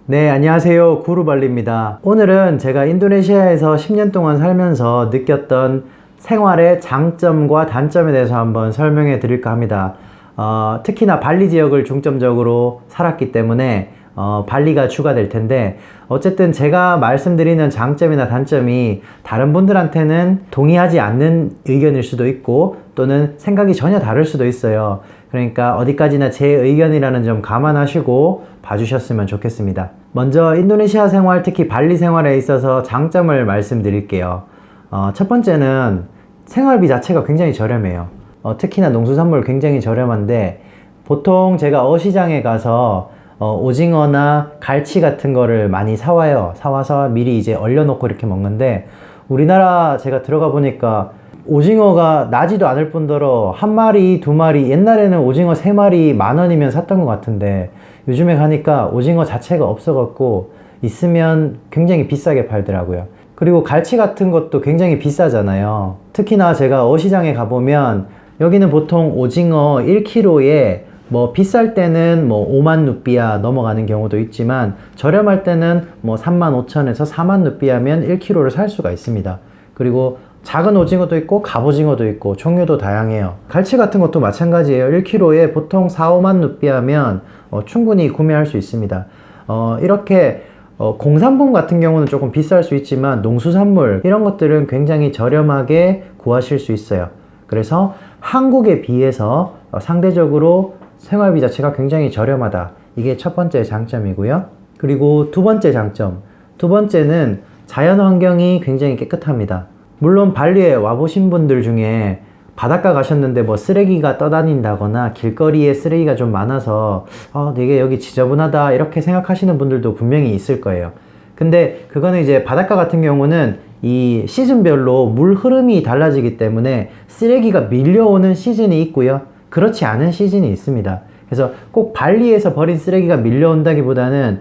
네, 안녕하세요. 구루발리입니다. 오늘은 제가 인도네시아에서 10년 동안 살면서 느꼈던 생활의 장점과 단점에 대해서 한번 설명해 드릴까 합니다. 특히나 발리 지역을 중점적으로 살았기 때문에 발리가 주가 될 텐데, 어쨌든 제가 말씀드리는 장점이나 단점이 다른 분들한테는 동의하지 않는 의견일 수도 있고 또는 생각이 전혀 다를 수도 있어요. 그러니까 어디까지나 제 의견이라는 점 감안하시고 봐주셨으면 좋겠습니다. 먼저 인도네시아 생활, 특히 발리 생활에 있어서 장점을 말씀드릴게요. 첫 번째는 생활비 자체가 굉장히 저렴해요. 특히나 농수산물 굉장히 저렴한데, 보통 제가 어시장에 가서 오징어나 갈치 같은 거를 많이 사와요. 사와서 미리 이제 얼려놓고 이렇게 먹는데, 우리나라 제가 들어가 보니까 오징어가 나지도 않을 뿐더러 한 마리, 두 마리, 옛날에는 오징어 세 마리 10,000원이면 샀던 것 같은데 요즘에 가니까 오징어 자체가 없어갖고 있으면 굉장히 비싸게 팔더라고요. 그리고 갈치 같은 것도 굉장히 비싸잖아요. 특히나 제가 어시장에 가보면 여기는 보통 오징어 1kg에 뭐 비쌀 때는 뭐 5만 루피아 넘어가는 경우도 있지만 저렴할 때는 뭐 35,000에서 4만 루피아면 1kg를 살 수가 있습니다. 그리고 작은 오징어도 있고 갑오징어도 있고 종류도 다양해요. 갈치 같은 것도 마찬가지예요. 1kg에 보통 4, 5만 루피아면 충분히 구매할 수 있습니다. 이렇게 공산품 같은 경우는 조금 비쌀 수 있지만 농수산물 이런 것들은 굉장히 저렴하게 구하실 수 있어요. 그래서 한국에 비해서 상대적으로 생활비 자체가 굉장히 저렴하다. 이게 첫 번째 장점이고요. 그리고 두 번째 장점. 두 번째는 자연 환경이 굉장히 깨끗합니다. 물론 발리에 와보신 분들 중에 바닷가 가셨는데 뭐 쓰레기가 떠다닌다거나 길거리에 쓰레기가 좀 많아서 되게 여기 지저분하다 이렇게 생각하시는 분들도 분명히 있을 거예요. 근데 그거는 이제 바닷가 같은 경우는 이 시즌별로 물 흐름이 달라지기 때문에 쓰레기가 밀려오는 시즌이 있고요, 그렇지 않은 시즌이 있습니다. 그래서 꼭 발리에서 버린 쓰레기가 밀려온다기보다는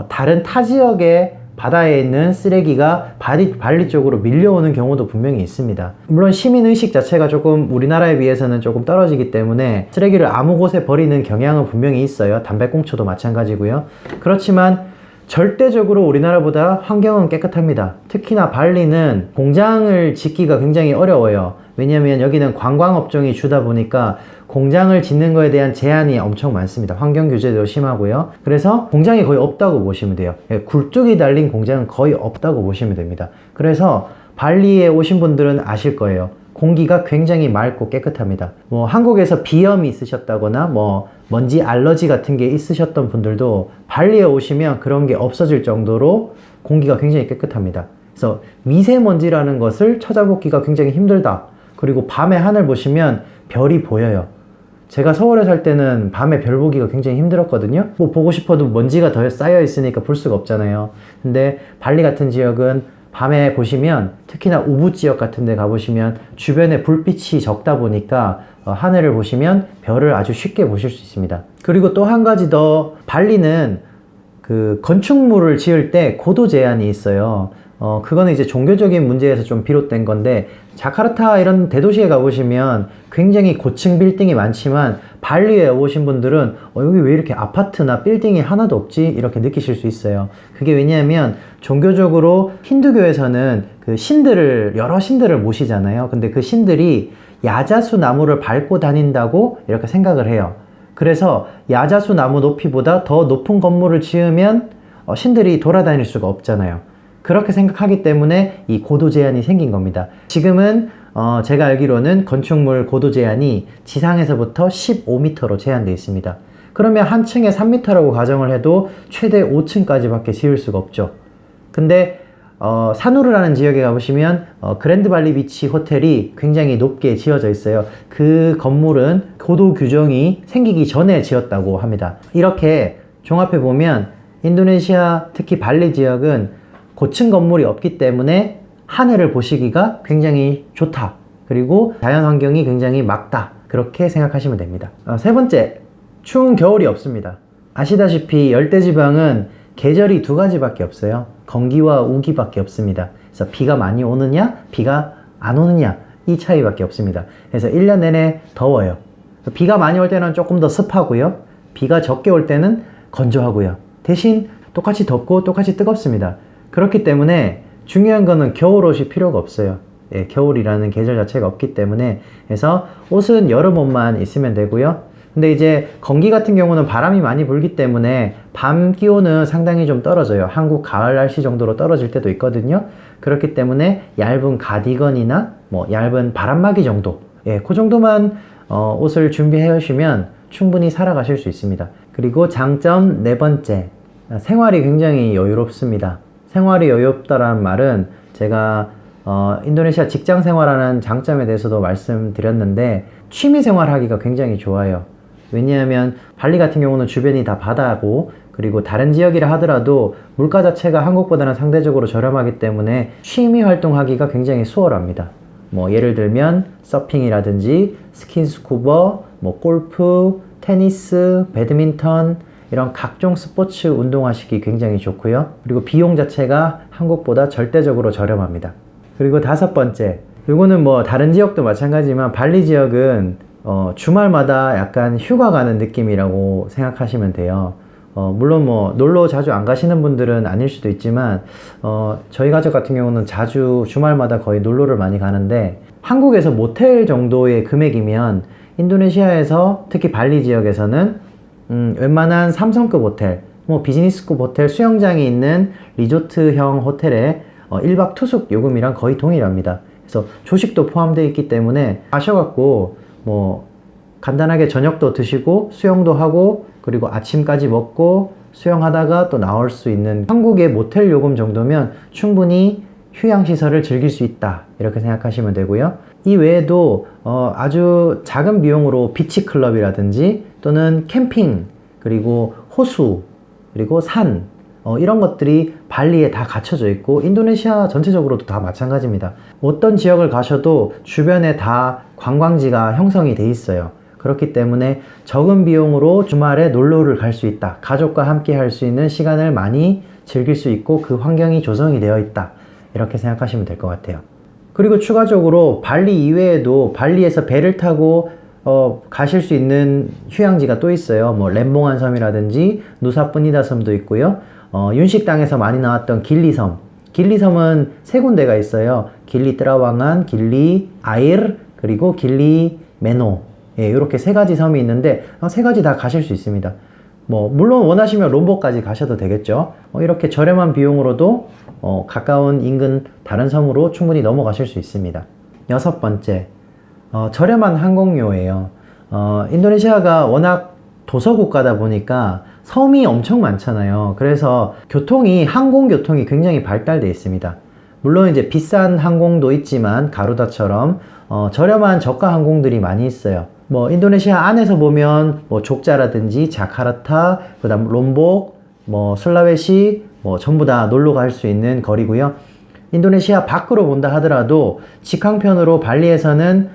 다른 타 지역의 바다에 있는 쓰레기가 발리 쪽으로 밀려오는 경우도 분명히 있습니다. 물론 시민의식 자체가 조금 우리나라에 비해서는 조금 떨어지기 때문에 쓰레기를 아무 곳에 버리는 경향은 분명히 있어요. 담배꽁초도 마찬가지고요. 그렇지만 절대적으로 우리나라보다 환경은 깨끗합니다. 특히나 발리는 공장을 짓기가 굉장히 어려워요. 왜냐하면 여기는 관광업종이 주다 보니까 공장을 짓는 거에 대한 제한이 엄청 많습니다. 환경 규제도 심하고요. 그래서 공장이 거의 없다고 보시면 돼요. 굴뚝이 달린 공장은 거의 없다고 보시면 됩니다. 그래서 발리에 오신 분들은 아실 거예요. 공기가 굉장히 맑고 깨끗합니다. 뭐 한국에서 비염이 있으셨다거나 뭐 먼지 알러지 같은 게 있으셨던 분들도 발리에 오시면 그런 게 없어질 정도로 공기가 굉장히 깨끗합니다. 그래서 미세먼지라는 것을 찾아보기가 굉장히 힘들다. 그리고 밤에 하늘 보시면 별이 보여요. 제가 서울에 살 때는 밤에 별 보기가 굉장히 힘들었거든요. 뭐 보고 싶어도 먼지가 더 쌓여 있으니까 볼 수가 없잖아요. 근데 발리 같은 지역은 밤에 보시면, 특히나 우붓 지역 같은 데 가보시면 주변에 불빛이 적다 보니까 하늘을 보시면 별을 아주 쉽게 보실 수 있습니다. 그리고 또 한 가지 더, 발리는 그 건축물을 지을 때 고도 제한이 있어요. 그거는 이제 종교적인 문제에서 좀 비롯된 건데, 자카르타 이런 대도시에 가보시면 굉장히 고층 빌딩이 많지만 발리에 오신 분들은 여기 왜 이렇게 아파트나 빌딩이 하나도 없지? 이렇게 느끼실 수 있어요. 그게 왜냐하면 종교적으로 힌두교에서는 그 신들을, 여러 신들을 모시잖아요. 근데 그 신들이 야자수 나무를 밟고 다닌다고 이렇게 생각을 해요. 그래서 야자수 나무 높이보다 더 높은 건물을 지으면 신들이 돌아다닐 수가 없잖아요. 그렇게 생각하기 때문에 이 고도 제한이 생긴 겁니다. 지금은 제가 알기로는 건축물 고도 제한이 지상에서부터 15m로 제한되어 있습니다. 그러면 한 층에 3m라고 가정을 해도 최대 5층까지 밖에 지을 수가 없죠. 근데 사누르라는 지역에 가보시면 그랜드 발리 비치 호텔이 굉장히 높게 지어져 있어요. 그 건물은 고도 규정이 생기기 전에 지었다고 합니다. 이렇게 종합해 보면 인도네시아, 특히 발리 지역은 고층 건물이 없기 때문에 하늘을 보시기가 굉장히 좋다. 그리고 자연 환경이 굉장히 맑다. 그렇게 생각하시면 됩니다. 세 번째, 추운 겨울이 없습니다. 아시다시피 열대지방은 계절이 두 가지밖에 없어요. 건기와 우기밖에 없습니다. 그래서 비가 많이 오느냐, 비가 안 오느냐, 이 차이밖에 없습니다. 그래서 1년 내내 더워요. 비가 많이 올 때는 조금 더 습하고요. 비가 적게 올 때는 건조하고요. 대신 똑같이 덥고 똑같이 뜨겁습니다. 그렇기 때문에 중요한 거는 겨울 옷이 필요가 없어요. 예, 겨울이라는 계절 자체가 없기 때문에. 그래서 옷은 여름 옷만 있으면 되고요. 근데 이제 건기 같은 경우는 바람이 많이 불기 때문에 밤 기온은 상당히 좀 떨어져요. 한국 가을 날씨 정도로 떨어질 때도 있거든요. 그렇기 때문에 얇은 가디건이나 뭐 얇은 바람막이 정도, 예, 그 정도만 옷을 준비해 오시면 충분히 살아가실 수 있습니다. 그리고 장점 네 번째, 생활이 굉장히 여유롭습니다. 생활이 여유롭다라는 말은 제가 인도네시아 직장 생활하는 장점에 대해서도 말씀드렸는데, 취미 생활하기가 굉장히 좋아요. 왜냐하면 발리 같은 경우는 주변이 다 바다고, 그리고 다른 지역이라 하더라도 물가 자체가 한국보다는 상대적으로 저렴하기 때문에 취미 활동하기가 굉장히 수월합니다. 뭐 예를 들면 서핑이라든지 스킨스쿠버, 뭐 골프, 테니스, 배드민턴, 이런 각종 스포츠 운동하시기 굉장히 좋고요. 그리고 비용 자체가 한국보다 절대적으로 저렴합니다. 그리고 다섯 번째, 이거는 뭐 다른 지역도 마찬가지지만 발리 지역은 주말마다 약간 휴가 가는 느낌이라고 생각하시면 돼요. 물론 뭐 놀러 자주 안 가시는 분들은 아닐 수도 있지만 저희 가족 같은 경우는 자주 주말마다 거의 놀러를 많이 가는데, 한국에서 모텔 정도의 금액이면 인도네시아에서 특히 발리 지역에서는 웬만한 3성급 호텔, 뭐 비즈니스급 호텔, 수영장이 있는 리조트형 호텔에 1박 투숙 요금이랑 거의 동일합니다. 그래서 조식도 포함되어 있기 때문에 가셔갖고 뭐 간단하게 저녁도 드시고 수영도 하고, 그리고 아침까지 먹고 수영하다가 또 나올 수 있는, 한국의 모텔 요금 정도면 충분히 휴양시설을 즐길 수 있다, 이렇게 생각하시면 되고요. 이 외에도 아주 작은 비용으로 비치클럽이라든지 또는 캠핑, 그리고 호수, 그리고 산, 이런 것들이 발리에 다 갖춰져 있고, 인도네시아 전체적으로도 다 마찬가지입니다. 어떤 지역을 가셔도 주변에 다 관광지가 형성이 돼 있어요. 그렇기 때문에 적은 비용으로 주말에 놀러를 갈 수 있다, 가족과 함께 할 수 있는 시간을 많이 즐길 수 있고 그 환경이 조성이 되어 있다, 이렇게 생각하시면 될 것 같아요. 그리고 추가적으로 발리 이외에도 발리에서 배를 타고 가실 수 있는 휴양지가 또 있어요. 뭐 렘봉한 섬이라든지 누사뿐이다 섬도 있고요. 윤식당에서 많이 나왔던 길리섬, 길리섬은 세 군데가 있어요. 길리 트라왕안, 길리 아일, 그리고 길리 메노, 예, 이렇게 세 가지 섬이 있는데 세 가지 다 가실 수 있습니다. 뭐 물론 원하시면 롬보까지 가셔도 되겠죠. 이렇게 저렴한 비용으로도 가까운 인근 다른 섬으로 충분히 넘어가실 수 있습니다. 여섯 번째, 저렴한 항공료예요. 인도네시아가 워낙 도서국가다 보니까 섬이 엄청 많잖아요. 그래서 항공교통이 굉장히 발달되어 있습니다. 물론 이제 비싼 항공도 있지만 가루다처럼 저렴한 저가 항공들이 많이 있어요. 뭐 인도네시아 안에서 보면 뭐 족자라든지 자카르타, 그다음 롬복, 뭐 슬라웨시, 뭐 전부 다 놀러 갈 수 있는 거리고요. 인도네시아 밖으로 본다 하더라도 직항편으로 발리에서는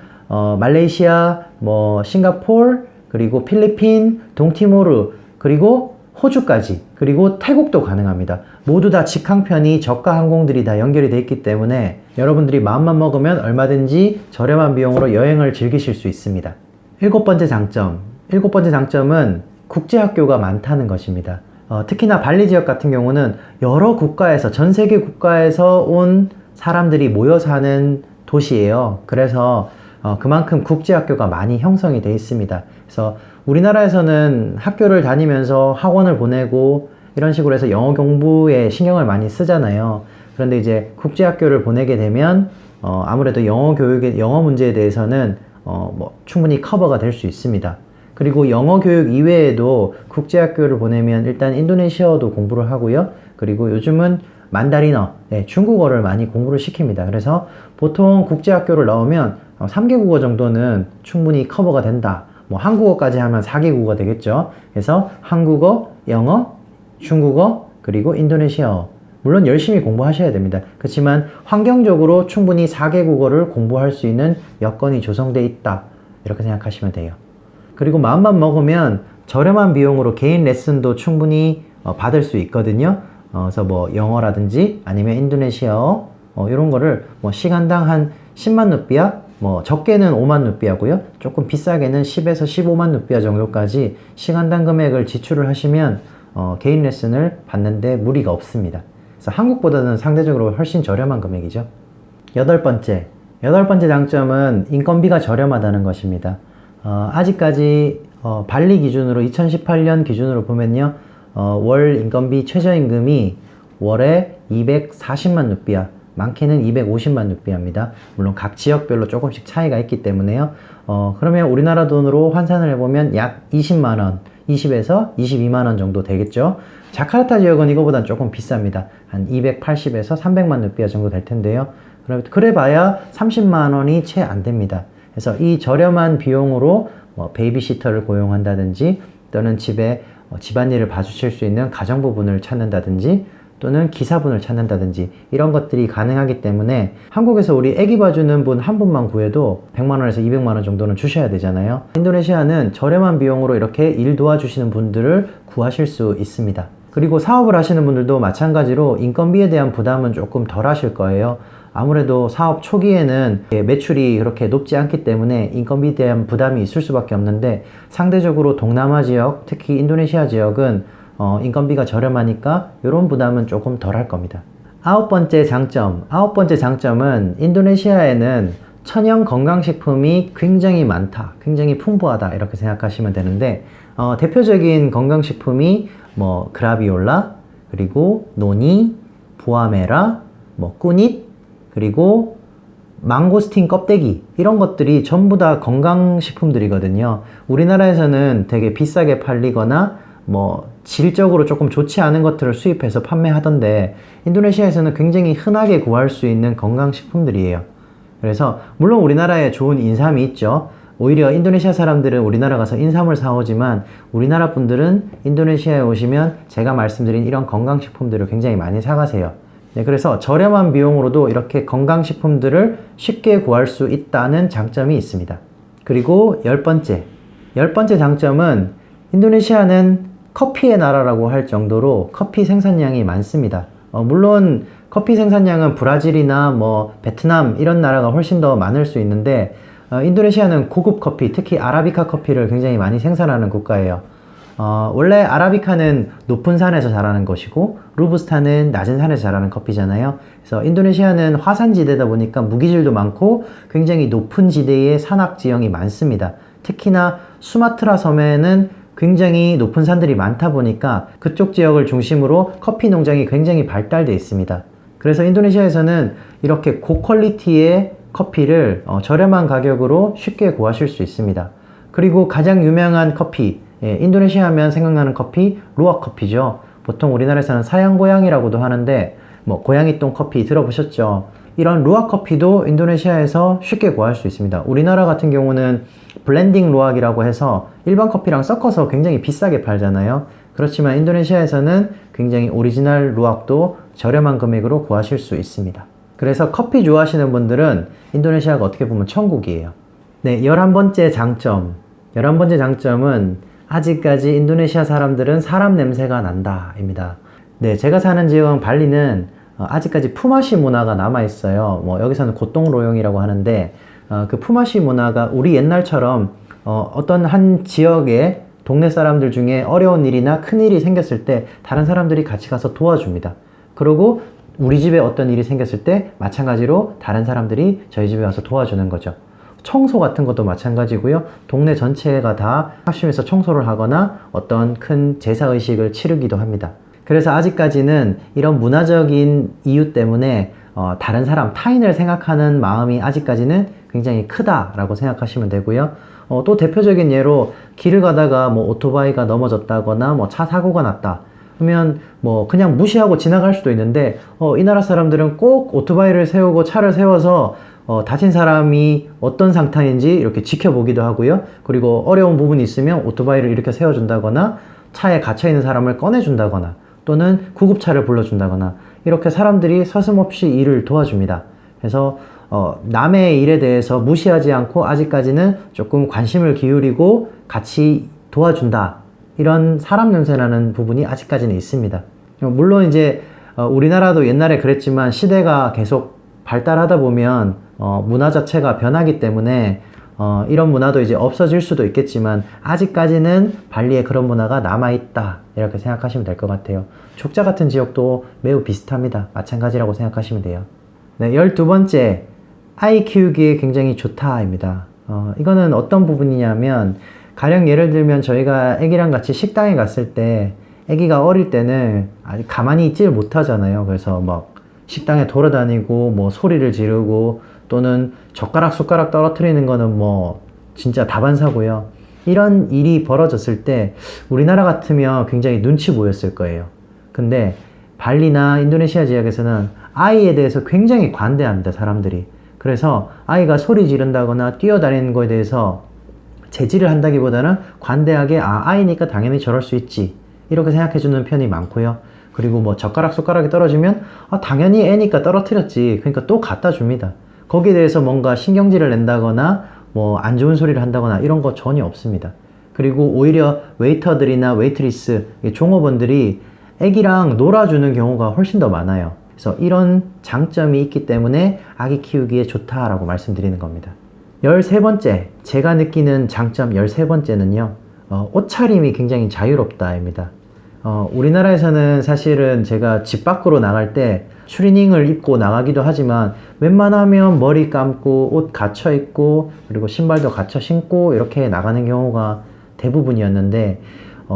말레이시아, 뭐 싱가포르, 그리고 필리핀, 동티모르, 그리고 호주까지, 그리고 태국도 가능합니다. 모두 다 직항편이 저가 항공들이 다 연결이 되어 있기 때문에 여러분들이 마음만 먹으면 얼마든지 저렴한 비용으로 여행을 즐기실 수 있습니다. 일곱 번째 장점은 국제학교가 많다는 것입니다. 특히나 발리 지역 같은 경우는 여러 국가에서, 전 세계 국가에서 온 사람들이 모여 사는 도시예요. 그래서 그만큼 국제학교가 많이 형성이 되어 있습니다. 그래서 우리나라에서는 학교를 다니면서 학원을 보내고 이런 식으로 해서 영어 공부에 신경을 많이 쓰잖아요. 그런데 이제 국제학교를 보내게 되면 아무래도 영어 문제에 대해서는 뭐 충분히 커버가 될 수 있습니다. 그리고 영어 교육 이외에도 국제학교를 보내면 일단 인도네시아어도 공부를 하고요. 그리고 요즘은 만다리너, 네, 중국어를 많이 공부를 시킵니다. 그래서 보통 국제학교를 나오면 3개국어 정도는 충분히 커버가 된다. 뭐 한국어까지 하면 4개국어가 되겠죠. 그래서 한국어, 영어, 중국어, 그리고 인도네시아어. 물론 열심히 공부하셔야 됩니다. 그렇지만 환경적으로 충분히 4개국어를 공부할 수 있는 여건이 조성되어 있다, 이렇게 생각하시면 돼요. 그리고 마음만 먹으면 저렴한 비용으로 개인 레슨도 충분히 받을 수 있거든요. 그래서 뭐 영어라든지 아니면 인도네시아어 이런 거를 뭐 시간당 한 10만 루피아, 뭐 적게는 5만 루피아고요. 조금 비싸게는 10에서 15만 루피아 정도까지 시간당 금액을 지출을 하시면 개인 레슨을 받는데 무리가 없습니다. 그래서 한국보다는 상대적으로 훨씬 저렴한 금액이죠. 여덟 번째 장점은 인건비가 저렴하다는 것입니다. 아직까지 발리 기준으로 2018년 기준으로 보면요, 월 인건비 최저임금이 월에 240만 루피아, 많게는 250만 루피아입니다. 물론 각 지역별로 조금씩 차이가 있기 때문에요. 그러면 우리나라 돈으로 환산을 해보면 약 20만원, 20에서 22만원 정도 되겠죠. 자카르타 지역은 이거보단 조금 비쌉니다. 한 280에서 300만 루피아 정도 될 텐데요. 그래봐야 30만원이 채 안 됩니다. 그래서 이 저렴한 비용으로 베이비시터를 고용한다든지, 또는 집에 집안일을 봐주실 수 있는 가정부분을 찾는다든지, 또는 기사분을 찾는다든지, 이런 것들이 가능하기 때문에 한국에서 우리 애기 봐주는 분 한 분만 구해도 100만원에서 200만원 정도는 주셔야 되잖아요. 인도네시아는 저렴한 비용으로 이렇게 일 도와주시는 분들을 구하실 수 있습니다. 그리고 사업을 하시는 분들도 마찬가지로 인건비에 대한 부담은 조금 덜 하실 거예요. 아무래도 사업 초기에는 매출이 그렇게 높지 않기 때문에 인건비에 대한 부담이 있을 수밖에 없는데, 상대적으로 동남아 지역, 특히 인도네시아 지역은 인건비가 저렴하니까 이런 부담은 조금 덜 할 겁니다. 아홉 번째 장점은 인도네시아에는 천연 건강식품이 굉장히 많다, 굉장히 풍부하다, 이렇게 생각하시면 되는데, 대표적인 건강식품이 그라비올라, 그리고 노니, 보아메라, 꾸닛, 그리고 망고스틴 껍데기, 이런 것들이 전부 다 건강식품들이거든요. 우리나라에서는 되게 비싸게 팔리거나 질적으로 조금 좋지 않은 것들을 수입해서 판매하던데, 인도네시아에서는 굉장히 흔하게 구할 수 있는 건강식품들이에요. 그래서 물론 우리나라에 좋은 인삼이 있죠. 오히려 인도네시아 사람들은 우리나라 가서 인삼을 사오지만, 우리나라 분들은 인도네시아에 오시면 제가 말씀드린 이런 건강식품들을 굉장히 많이 사가세요. 네, 그래서 저렴한 비용으로도 이렇게 건강식품들을 쉽게 구할 수 있다는 장점이 있습니다. 그리고 열 번째 장점은 인도네시아는 커피의 나라라고 할 정도로 커피 생산량이 많습니다. 물론 커피 생산량은 브라질이나 베트남 이런 나라가 훨씬 더 많을 수 있는데, 인도네시아는 고급 커피, 특히 아라비카 커피를 굉장히 많이 생산하는 국가예요. 원래 아라비카는 높은 산에서 자라는 것이고, 로부스타는 낮은 산에서 자라는 커피잖아요. 그래서 인도네시아는 화산지대다 보니까 무기질도 많고 굉장히 높은 지대의 산악 지형이 많습니다. 특히나 수마트라 섬에는 굉장히 높은 산들이 많다 보니까 그쪽 지역을 중심으로 커피 농장이 굉장히 발달되어 있습니다. 그래서 인도네시아에서는 이렇게 고퀄리티의 커피를 저렴한 가격으로 쉽게 구하실 수 있습니다. 그리고 가장 유명한 커피, 인도네시아 하면 생각나는 커피, 루악 커피죠. 보통 우리나라에서는 사양고양이라고도 하는데, 고양이똥 커피 들어보셨죠? 이런 루악 커피도 인도네시아에서 쉽게 구할 수 있습니다. 우리나라 같은 경우는 블렌딩 루악이라고 해서 일반 커피랑 섞어서 굉장히 비싸게 팔잖아요. 그렇지만 인도네시아에서는 굉장히 오리지널 루악도 저렴한 금액으로 구하실 수 있습니다. 그래서 커피 좋아하시는 분들은 인도네시아가 어떻게 보면 천국이에요. 네, 11번째 장점은 아직까지 인도네시아 사람들은 사람 냄새가 난다 입니다. 네, 제가 사는 지역은 발리는 아직까지 푸마시 문화가 남아있어요. 여기서는 고똥로용이라고 하는데, 그 푸마시 문화가 우리 옛날처럼 어떤 한 지역의 동네 사람들 중에 어려운 일이나 큰 일이 생겼을 때 다른 사람들이 같이 가서 도와줍니다. 그리고 우리 집에 어떤 일이 생겼을 때 마찬가지로 다른 사람들이 저희 집에 와서 도와주는 거죠. 청소 같은 것도 마찬가지고요. 동네 전체가 다 합심해서 청소를 하거나 어떤 큰 제사의식을 치르기도 합니다. 그래서 아직까지는 이런 문화적인 이유 때문에 다른 사람, 타인을 생각하는 마음이 아직까지는 굉장히 크다라고 생각하시면 되고요. 또 대표적인 예로 길을 가다가 오토바이가 넘어졌다거나 차 사고가 났다 그러면 그냥 무시하고 지나갈 수도 있는데, 이 나라 사람들은 꼭 오토바이를 세우고 차를 세워서 다친 사람이 어떤 상태인지 이렇게 지켜보기도 하고요. 그리고 어려운 부분이 있으면 오토바이를 이렇게 세워준다거나 차에 갇혀있는 사람을 꺼내준다거나 또는 구급차를 불러준다거나 이렇게 사람들이 서슴없이 일을 도와줍니다. 그래서 남의 일에 대해서 무시하지 않고 아직까지는 조금 관심을 기울이고 같이 도와준다, 이런 사람 냄새나는 부분이 아직까지는 있습니다. 물론 이제 우리나라도 옛날에 그랬지만 시대가 계속 발달하다 보면 문화 자체가 변하기 때문에 이런 문화도 이제 없어질 수도 있겠지만 아직까지는 발리에 그런 문화가 남아있다 이렇게 생각하시면 될 것 같아요. 족자 같은 지역도 매우 비슷합니다. 마찬가지라고 생각하시면 돼요. 네, 12번째, 아이 키우기에 굉장히 좋다입니다. 이거는 어떤 부분이냐면 가령 예를 들면 저희가 애기랑 같이 식당에 갔을 때 애기가 어릴 때는 가만히 있질 못하잖아요. 그래서 막 식당에 돌아다니고 뭐 소리를 지르고 또는 젓가락 숟가락 떨어뜨리는 거는 뭐 진짜 다반사고요. 이런 일이 벌어졌을 때 우리나라 같으면 굉장히 눈치 보였을 거예요. 근데 발리나 인도네시아 지역에서는 아이에 대해서 굉장히 관대합니다, 사람들이. 그래서 아이가 소리 지른다거나 뛰어다니는 거에 대해서 제지를 한다기보다는 관대하게 아이니까 당연히 저럴 수 있지 이렇게 생각해 주는 편이 많고요. 그리고 뭐 젓가락 숟가락이 떨어지면 당연히 애니까 떨어뜨렸지 그러니까 또 갖다 줍니다. 거기에 대해서 뭔가 신경질을 낸다거나 뭐 안 좋은 소리를 한다거나 이런 거 전혀 없습니다. 그리고 오히려 웨이터들이나 웨이트리스 종업원들이 애기랑 놀아주는 경우가 훨씬 더 많아요. 그래서 이런 장점이 있기 때문에 아기 키우기에 좋다라고 말씀드리는 겁니다. 13번째, 제가 느끼는 장점 13번째는요, 옷차림이 굉장히 자유롭다입니다. 우리나라에서는 사실은 제가 집 밖으로 나갈 때 추리닝을 입고 나가기도 하지만 웬만하면 머리 감고 옷 갖춰 입고 그리고 신발도 갖춰 신고 이렇게 나가는 경우가 대부분이었는데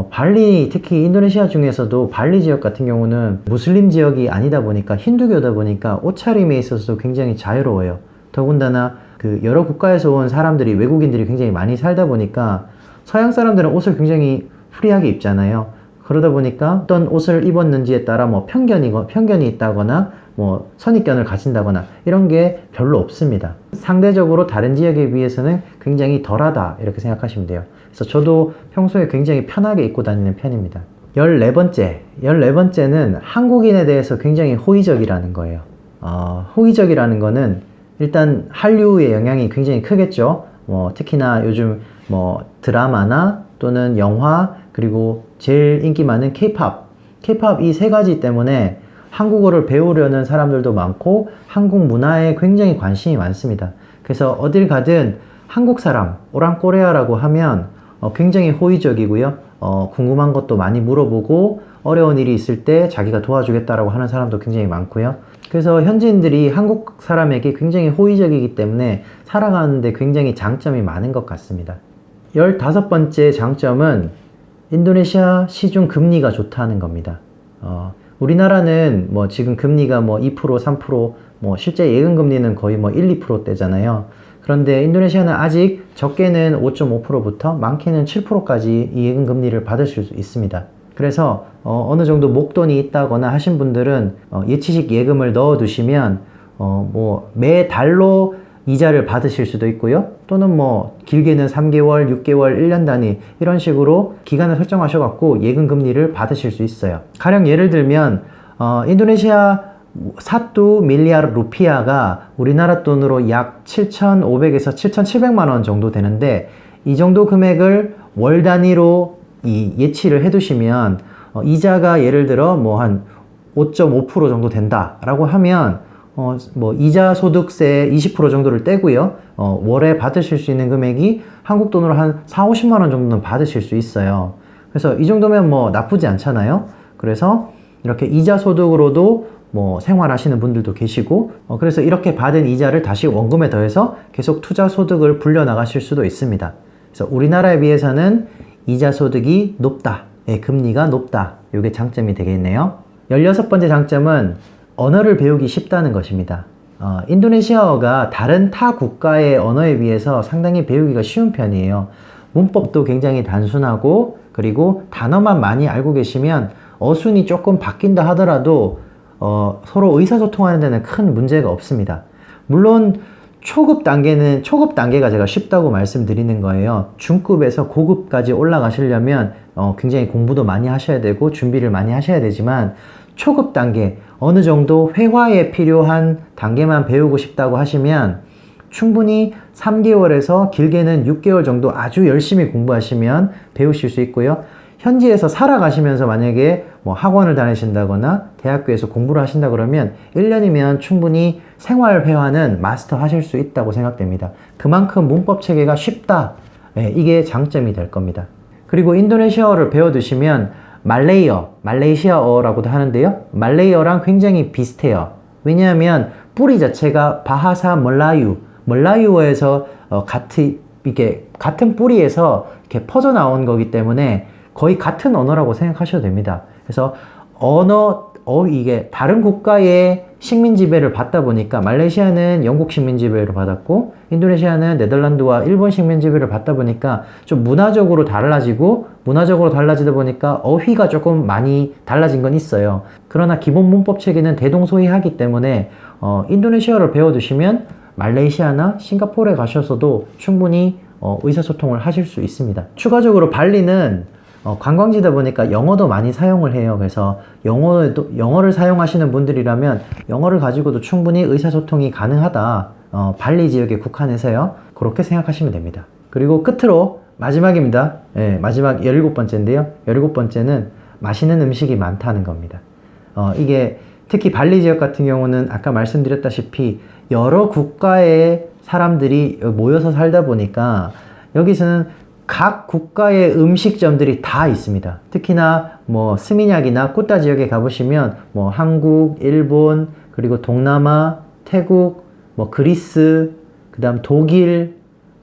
발리, 특히 인도네시아 중에서도 발리 지역 같은 경우는 무슬림 지역이 아니다 보니까 힌두교다 보니까 옷차림에 있어서도 굉장히 자유로워요. 더군다나 그 여러 국가에서 온 사람들이, 외국인들이 굉장히 많이 살다 보니까 서양 사람들은 옷을 굉장히 프리하게 입잖아요. 그러다 보니까 어떤 옷을 입었는지에 따라 뭐 편견이 있다거나 뭐 선입견을 가진다거나 이런 게 별로 없습니다. 상대적으로 다른 지역에 비해서는 굉장히 덜하다 이렇게 생각하시면 돼요. 그래서 저도 평소에 굉장히 편하게 입고 다니는 편입니다. 14번째는 한국인에 대해서 굉장히 호의적이라는 거예요. 호의적이라는 거는 일단 한류의 영향이 굉장히 크겠죠. 특히나 요즘 뭐 드라마나 또는 영화 그리고 제일 인기 많은 K-pop 이 세 가지 때문에 한국어를 배우려는 사람들도 많고 한국 문화에 굉장히 관심이 많습니다. 그래서 어딜 가든 한국 사람, 오랑꼬레아라고 하면 굉장히 호의적이고요. 궁금한 것도 많이 물어보고 어려운 일이 있을 때 자기가 도와주겠다라고 하는 사람도 굉장히 많고요. 그래서 현지인들이 한국 사람에게 굉장히 호의적이기 때문에 살아가는데 굉장히 장점이 많은 것 같습니다. 15번째 장점은 인도네시아 시중 금리가 좋다는 겁니다. 우리나라는 뭐 지금 금리가 뭐 2%, 3%, 뭐 실제 예금 금리는 거의 뭐 1, 2%대잖아요. 그런데 인도네시아는 아직 적게는 5.5%부터 많게는 7%까지 이 예금 금리를 받으실 수 있습니다. 그래서 어느 정도 목돈이 있다거나 하신 분들은 예치식 예금을 넣어 두시면 뭐 매달로 이자를 받으실 수도 있고요. 또는 뭐 길게는 3개월, 6개월, 1년 단위 이런 식으로 기간을 설정하셔 갖고 예금 금리를 받으실 수 있어요. 가령 예를 들면 인도네시아 사뚜 밀리아르 루피아가 우리나라 돈으로 약 7,500에서 7,700만 원 정도 되는데 이 정도 금액을 월 단위로 예치를 해 두시면 이자가 예를 들어 뭐 한 5.5% 정도 된다라고 하면 뭐 이자 소득세 20% 정도를 떼고요. 월에 받으실 수 있는 금액이 한국 돈으로 한 4, 50만 원 정도는 받으실 수 있어요. 그래서 이 정도면 뭐 나쁘지 않잖아요. 그래서 이렇게 이자 소득으로도 뭐 생활하시는 분들도 계시고 그래서 이렇게 받은 이자를 다시 원금에 더해서 계속 투자 소득을 불려 나가실 수도 있습니다. 그래서 우리나라에 비해서는 이자 소득이 높다. 금리가 높다. 이게 장점이 되겠네요. 16번째 장점은 언어를 배우기 쉽다는 것입니다. 인도네시아어가 다른 타 국가의 언어에 비해서 상당히 배우기가 쉬운 편이에요. 문법도 굉장히 단순하고 그리고 단어만 많이 알고 계시면 어순이 조금 바뀐다 하더라도 서로 의사소통하는 데는 큰 문제가 없습니다. 물론 초급 단계가 제가 쉽다고 말씀드리는 거예요. 중급에서 고급까지 올라가시려면 굉장히 공부도 많이 하셔야 되고 준비를 많이 하셔야 되지만 초급 단계, 어느 정도 회화에 필요한 단계만 배우고 싶다고 하시면 충분히 3개월에서 길게는 6개월 정도 아주 열심히 공부하시면 배우실 수 있고요. 현지에서 살아가시면서 만약에 뭐 학원을 다니신다거나 대학교에서 공부를 하신다 그러면 1년이면 충분히 생활 회화는 마스터 하실 수 있다고 생각됩니다. 그만큼 문법 체계가 쉽다. 이게 장점이 될 겁니다. 그리고 인도네시아어를 배워두시면 말레이시아어라고도 하는데요. 말레이어랑 굉장히 비슷해요. 왜냐하면 뿌리 자체가 바하사 멀라유어에서 같은 뿌리에서 이렇게 퍼져 나온 거기 때문에 거의 같은 언어라고 생각하셔도 됩니다. 그래서 이게 다른 국가의 식민 지배를 받다 보니까 말레이시아는 영국 식민 지배를 받았고 인도네시아는 네덜란드와 일본 식민 지배를 받다 보니까 좀 문화적으로 달라지다 보니까 어휘가 조금 많이 달라진 건 있어요. 그러나 기본 문법 체계는 대동소이하기 때문에 인도네시아를 배워두시면 말레이시아나 싱가포르에 가셔서도 충분히 의사소통을 하실 수 있습니다. 추가적으로 발리는 관광지다 보니까 영어도 많이 사용을 해요. 그래서 영어를 사용하시는 분들이라면 영어를 가지고도 충분히 의사소통이 가능하다. 발리 지역에 국한해서요. 그렇게 생각하시면 됩니다. 그리고 끝으로 마지막입니다. 마지막 17번째인데요. 17번째는 맛있는 음식이 많다는 겁니다. 이게 특히 발리 지역 같은 경우는 아까 말씀드렸다시피 여러 국가의 사람들이 모여서 살다 보니까 여기서는 각 국가의 음식점들이 다 있습니다. 특히나 뭐 스미냑이나 꾸따 지역에 가보시면 뭐 한국, 일본, 그리고 동남아, 태국, 뭐 그리스, 그 다음 독일,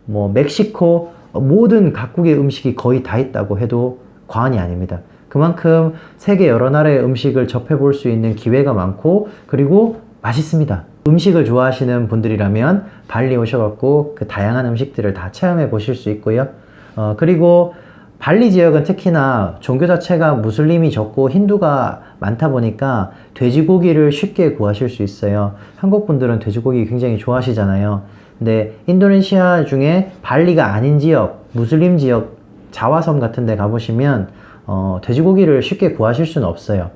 뭐 멕시코 모든 각국의 음식이 거의 다 있다고 해도 과언이 아닙니다. 그만큼 세계 여러 나라의 음식을 접해볼 수 있는 기회가 많고 그리고 맛있습니다. 음식을 좋아하시는 분들이라면 발리 오셔갖고 그 다양한 음식들을 다 체험해 보실 수 있고요. 그리고 발리 지역은 특히나 종교 자체가 무슬림이 적고 힌두가 많다 보니까 돼지고기를 쉽게 구하실 수 있어요. 한국 분들은 돼지고기 굉장히 좋아하시잖아요. 근데 인도네시아 중에 발리가 아닌 지역, 무슬림 지역, 자와섬 같은 데 가보시면 돼지고기를 쉽게 구하실 수는 없어요.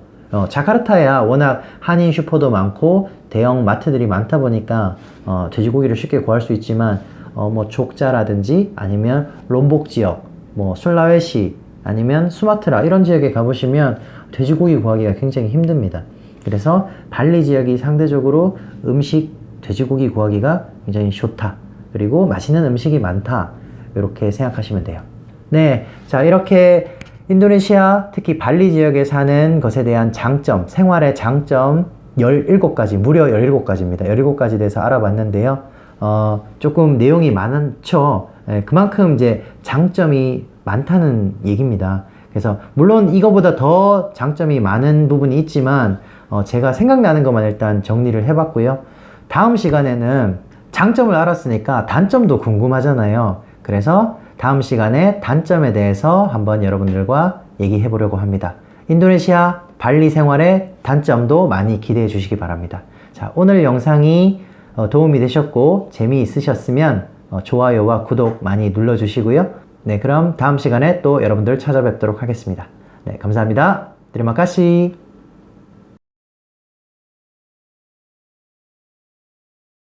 자카르타야 워낙 한인 슈퍼도 많고 대형 마트들이 많다 보니까 돼지고기를 쉽게 구할 수 있지만 뭐 족자라든지 아니면 롬복 지역, 뭐 술라웨시 아니면 수마트라 이런 지역에 가보시면 돼지고기 구하기가 굉장히 힘듭니다. 그래서 발리 지역이 상대적으로 돼지고기 구하기가 굉장히 좋다. 그리고 맛있는 음식이 많다. 이렇게 생각하시면 돼요. 네, 자 이렇게 인도네시아 특히 발리 지역에 사는 것에 대한 장점, 생활의 장점 17가지, 무려 17가지입니다. 17가지 대해서 알아봤는데요. 조금 내용이 많죠. 그만큼 이제 장점이 많다는 얘기입니다. 그래서 물론 이거보다 더 장점이 많은 부분이 있지만 제가 생각나는 것만 일단 정리를 해봤고요. 다음 시간에는 장점을 알았으니까 단점도 궁금하잖아요. 그래서 다음 시간에 단점에 대해서 한번 여러분들과 얘기해 보려고 합니다. 인도네시아 발리 생활의 단점도 많이 기대해 주시기 바랍니다. 자, 오늘 영상이 도움이 되셨고 재미있으셨으면 좋아요와 구독 많이 눌러주시고요. 네, 그럼 다음 시간에 또 여러분들 찾아뵙도록 하겠습니다. 네, 감사합니다. Terima kasih.